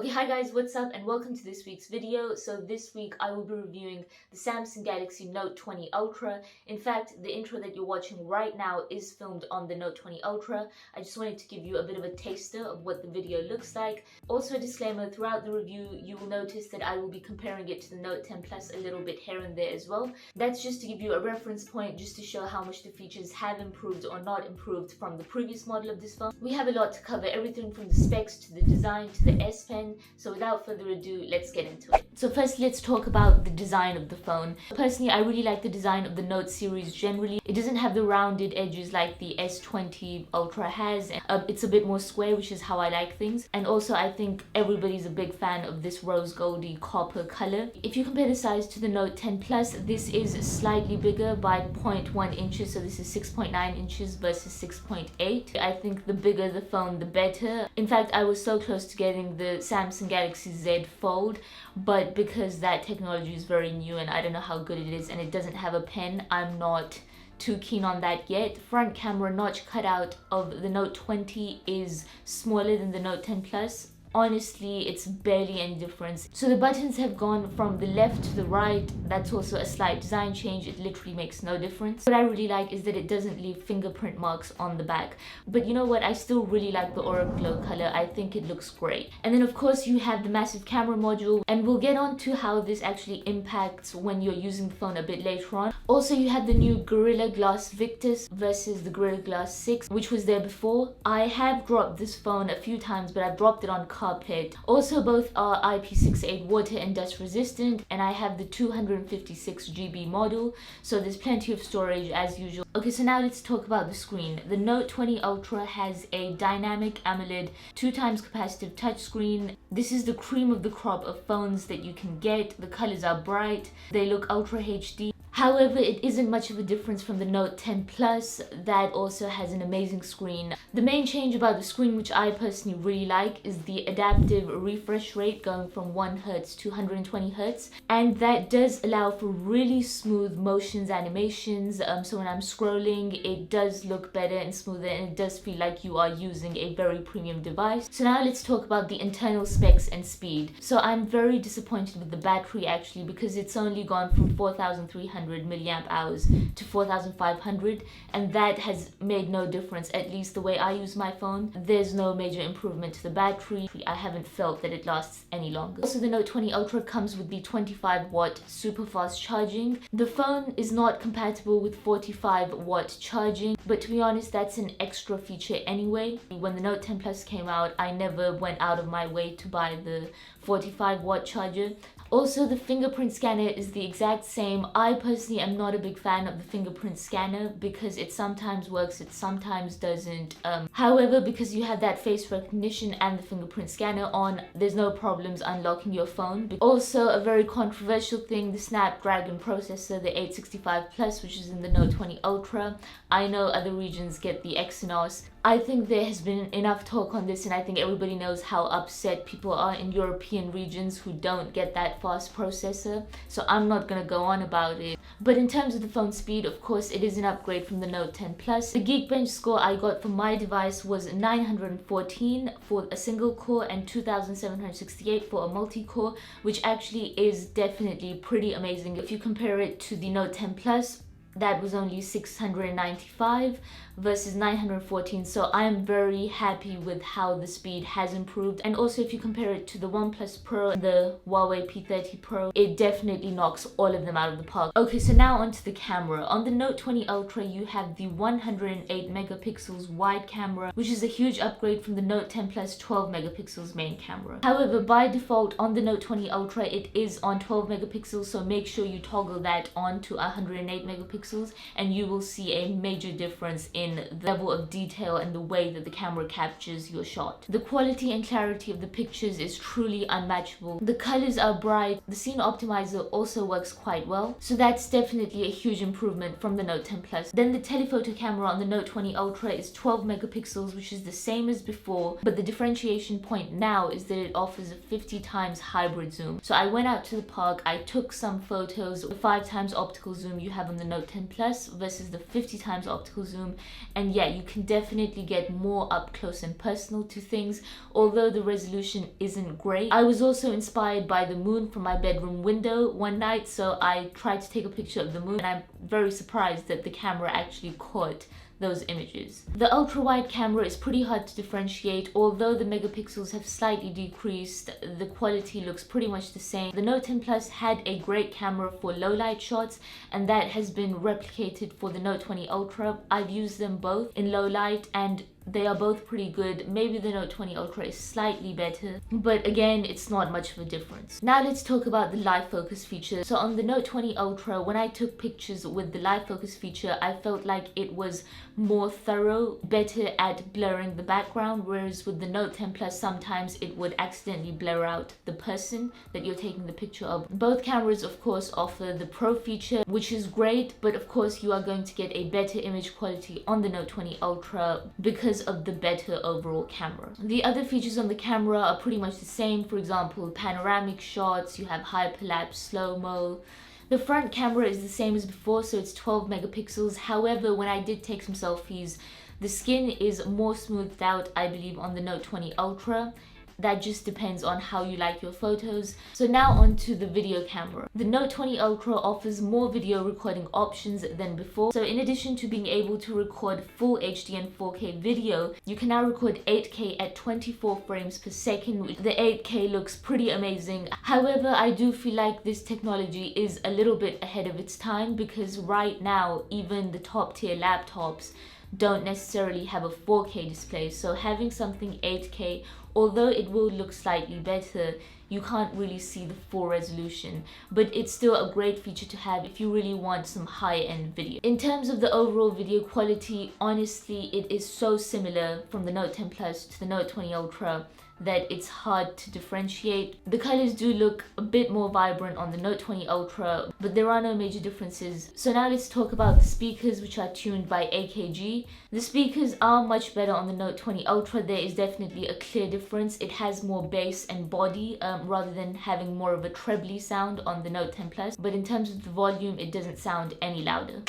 Okay, hi guys, what's up and welcome to this week's video. So this week I will be reviewing the Samsung Galaxy Note 20 Ultra. In fact, the intro that you're watching right now is filmed on the Note 20 Ultra. I just wanted to give you a bit of a taster of what the video looks like. Also a disclaimer, throughout the review you will notice that I will be comparing it to the Note 10 Plus a little bit here and there as well. That's just to give you a reference point, just to show how much the features have improved or not improved from the previous model of this phone. We have a lot to cover, everything from the specs to the design to the S Pen. So without further ado, let's get into it. So first, let's talk about the design of the phone. Personally, I really like the design of the Note series generally. It doesn't have the rounded edges like the S20 Ultra has. It's a bit more square, which is how I like things. And also, I think everybody's a big fan of this rose goldy copper color. If you compare the size to the Note 10 Plus, this is slightly bigger by 0.1 inches. So this is 6.9 inches versus 6.8. I think the bigger the phone, the better. In fact, I was so close to getting the Samsung Galaxy Z Fold, but because that technology is very new and I don't know how good it is and it doesn't have a pen, I'm not too keen on that yet. Front camera notch cutout of the Note 20 is smaller than the Note 10 Plus. Honestly, it's barely any difference. So the buttons have gone from the left to the right. That's also a slight design change. It literally makes no difference. What I really like is that it doesn't leave fingerprint marks on the back. But you know what? I still really like the Aura Glow color. I think it looks great. And then of course you have the massive camera module, and we'll get on to how this actually impacts when you're using the phone a bit later on. Also, you have the new Gorilla Glass Victus versus the Gorilla Glass 6, which was there before. I have dropped this phone a few times, but I've dropped it on carpet. Also, both are IP68 water and dust resistant, and I have the 256 GB model, so there's plenty of storage as usual. Okay, so now let's talk about the screen. The Note 20 Ultra has a dynamic AMOLED 2x capacitive touchscreen. This is the cream of the crop of phones that you can get. The colors are bright, they look Ultra HD. However, it isn't much of a difference from the Note 10 Plus that also has an amazing screen. The main change about the screen, which I personally really like, is the adaptive refresh rate going from 1 Hz to 120 Hz, and that does allow for really smooth motions, animations. So when I'm scrolling, it does look better and smoother, and it does feel like you are using a very premium device. So now let's talk about the internal specs and speed. So I'm very disappointed with the battery actually, because it's only gone from 4,300 milliamp hours to 4,500, and that has made no difference. At least the way I use my phone, there's no major improvement to the battery. I haven't felt that it lasts any longer. Also, the Note 20 Ultra comes with the 25-watt super fast charging. The phone is not compatible with 45-watt charging, but to be honest, that's an extra feature anyway. When the Note 10 Plus came out, I never went out of my way to buy the 45-watt charger. Also, the fingerprint scanner is the exact same. I personally am not a big fan of the fingerprint scanner because it sometimes works, it sometimes doesn't. However, because you have that face recognition and the fingerprint scanner on, there's no problems unlocking your phone. Also, a very controversial thing, the Snapdragon processor, the 865 Plus, which is in the Note 20 Ultra. I know other regions get the Exynos. I think there has been enough talk on this, and I think everybody knows how upset people are in European regions who don't get that fast processor, so I'm not gonna go on about it. But in terms of the phone speed, of course, it is an upgrade from the Note 10 Plus. The Geekbench score I got for my device was 914 for a single core and 2,768 for a multi-core, which actually is definitely pretty amazing. If you compare it to the Note 10 Plus, that was only 695 versus 914, so I am very happy with how the speed has improved. And also, if you compare it to the OnePlus Pro and the Huawei P30 Pro, it definitely knocks all of them out of the park. Okay, so now onto the camera. On the Note 20 Ultra, you have the 108 megapixels wide camera, which is a huge upgrade from the Note 10 Plus 12 megapixels main camera. However, by default on the Note 20 Ultra, it is on 12 megapixels, so make sure you toggle that on to 108 megapixels, and you will see a major difference in the level of detail and the way that the camera captures your shot. The quality and clarity of the pictures is truly unmatchable. The colors are bright. The scene optimizer also works quite well, so that's definitely a huge improvement from the Note 10 Plus. Then the telephoto camera on the Note 20 Ultra is 12 megapixels, which is the same as before, but the differentiation point now is that it offers a 50 times hybrid zoom. So I went out to the park, I took some photos, the 5 times optical zoom you have on the Note 10 Plus versus the 50 times optical zoom. And yeah, you can definitely get more up close and personal to things, although the resolution isn't great. I was also inspired by the moon from my bedroom window one night, so I tried to take a picture of the moon, and I'm very surprised that the camera actually caught those images. The ultra wide camera is pretty hard to differentiate. Although the megapixels have slightly decreased, the quality looks pretty much the same. The Note 10 Plus had a great camera for low light shots, and that has been replicated for the Note 20 Ultra. I've used them both in low light and they are both pretty good. Maybe the Note 20 Ultra is slightly better, but again, it's not much of a difference. Now let's talk about the live focus feature. So on the Note 20 Ultra, when I took pictures with the live focus feature, I felt like it was more thorough, better at blurring the background, whereas with the Note 10 Plus, sometimes it would accidentally blur out the person that you're taking the picture of. Both cameras, of course, offer the Pro feature, which is great, but of course, you are going to get a better image quality on the Note 20 Ultra because of the better overall camera. The other features on the camera are pretty much the same. For example, panoramic shots, you have hyperlapse, slow-mo. The front camera is the same as before, so it's 12 megapixels. However, when I did take some selfies, the skin is more smoothed out, I believe, on the Note 20 Ultra. That just depends on how you like your photos. So now on to the video camera. The Note 20 Ultra offers more video recording options than before. So in addition to being able to record full HD and 4K video, you can now record 8K at 24 frames per second. The 8K looks pretty amazing. However, I do feel like this technology is a little bit ahead of its time, because right now, even the top tier laptops don't necessarily have a 4K display. So having something 8K, although it will look slightly better, you can't really see the full resolution, but it's still a great feature to have if you really want some high-end video. In terms of the overall video quality, honestly, it is so similar from the Note 10 Plus to the Note 20 Ultra that it's hard to differentiate. The colors do look a bit more vibrant on the Note 20 Ultra, but there are no major differences. So now let's talk about the speakers, which are tuned by AKG. The speakers are much better on the Note 20 Ultra. There is definitely a clear difference. It has more bass and body rather than having more of a trebly sound on the Note 10 Plus. But in terms of the volume, it doesn't sound any louder.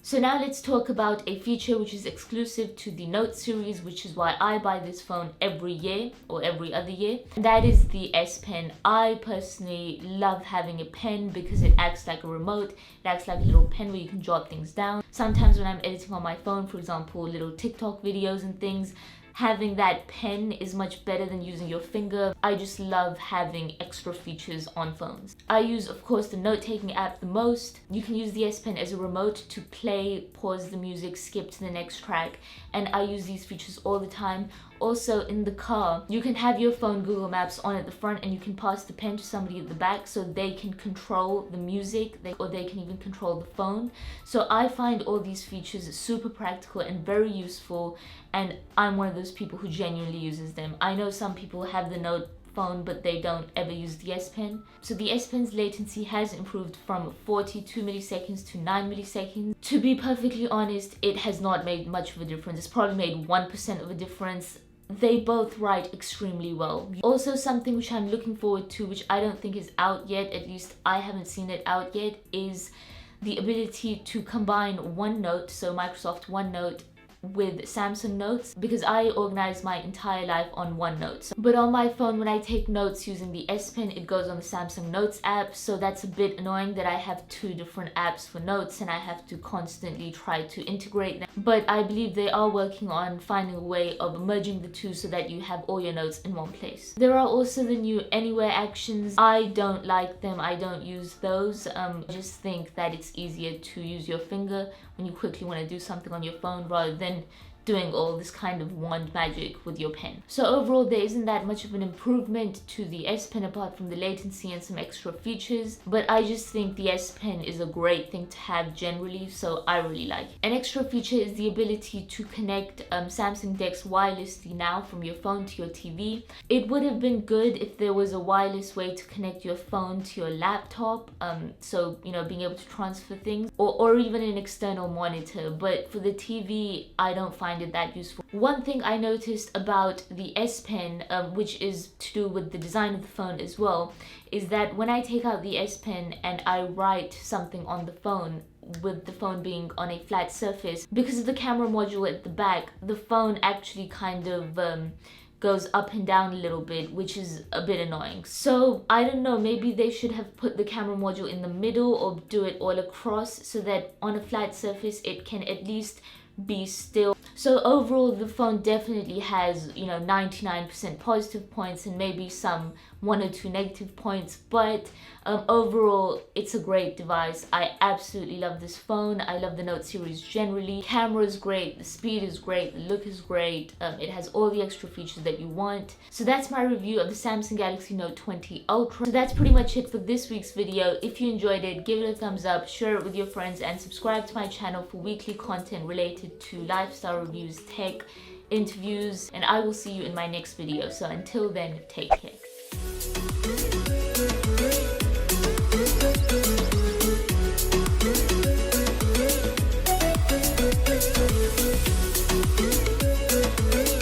So now let's talk about a feature which is exclusive to the Note series, which is why I buy this phone every year or every other year. And that is the S Pen. I personally love having a pen because it acts like a remote. It acts like a little pen where you can jot things down. Sometimes when I'm editing on my phone, for example, little TikTok videos and things, having that pen is much better than using your finger. I just love having extra features on phones. I use, of course, the note-taking app the most. You can use the S Pen as a remote to play, pause the music, skip to the next track, and I use these features all the time. Also, in the car, you can have your phone Google Maps on at the front and you can pass the pen to somebody at the back so they can control the music, or they can even control the phone. So I find all these features super practical and very useful, and I'm one of those people who genuinely uses them. I know some people have the Note phone but they don't ever use the S Pen. So the S Pen's latency has improved from 42 milliseconds to 9 milliseconds. To be perfectly honest, it has not made much of a difference. It's probably made 1% of a difference. They both write extremely well. Also, something which I'm looking forward to, which I don't think is out yet, at least I haven't seen it out yet, is the ability to combine OneNote, so Microsoft OneNote, with Samsung Notes, because I organize my entire life on OneNote. But on my phone, when I take notes using the S Pen, it goes on the Samsung Notes app, so that's a bit annoying that I have two different apps for notes and I have to constantly try to integrate them. But I believe they are working on finding a way of merging the two so that you have all your notes in one place. There are also the new Anywhere actions. I don't like them. I don't use those. I just think that it's easier to use your finger when you quickly want to do something on your phone rather than doing all this kind of wand magic with your pen. So overall, there isn't that much of an improvement to the S Pen apart from the latency and some extra features, but I just think the S Pen is a great thing to have generally, so I really like it. An extra feature is the ability to connect Samsung DeX wirelessly now from your phone to your TV. It would have been good if there was a wireless way to connect your phone to your laptop, so you know, being able to transfer things, or even an external monitor, but for the TV, I don't find find it that useful. One thing I noticed about the S Pen, which is to do with the design of the phone as well, is that when I take out the S Pen and I write something on the phone, with the phone being on a flat surface, because of the camera module at the back, the phone actually kind of goes up and down a little bit, which is a bit annoying. So I don't know, maybe they should have put the camera module in the middle or do it all across so that on a flat surface it can at least be still. So overall, the phone definitely has, 99% positive points and maybe some 1 or 2 negative points, but overall it's a great device. I absolutely love this phone. I love the Note series generally. Camera is great, the speed is great, the look is great. It has all the extra features that you want. So that's my review of the Samsung Galaxy Note 20 Ultra. So that's pretty much it for this week's video. If you enjoyed it, give it a thumbs up, share it with your friends, and subscribe to my channel for weekly content related to lifestyle reviews, tech, interviews, and I will see you in my next video. So until then, take care.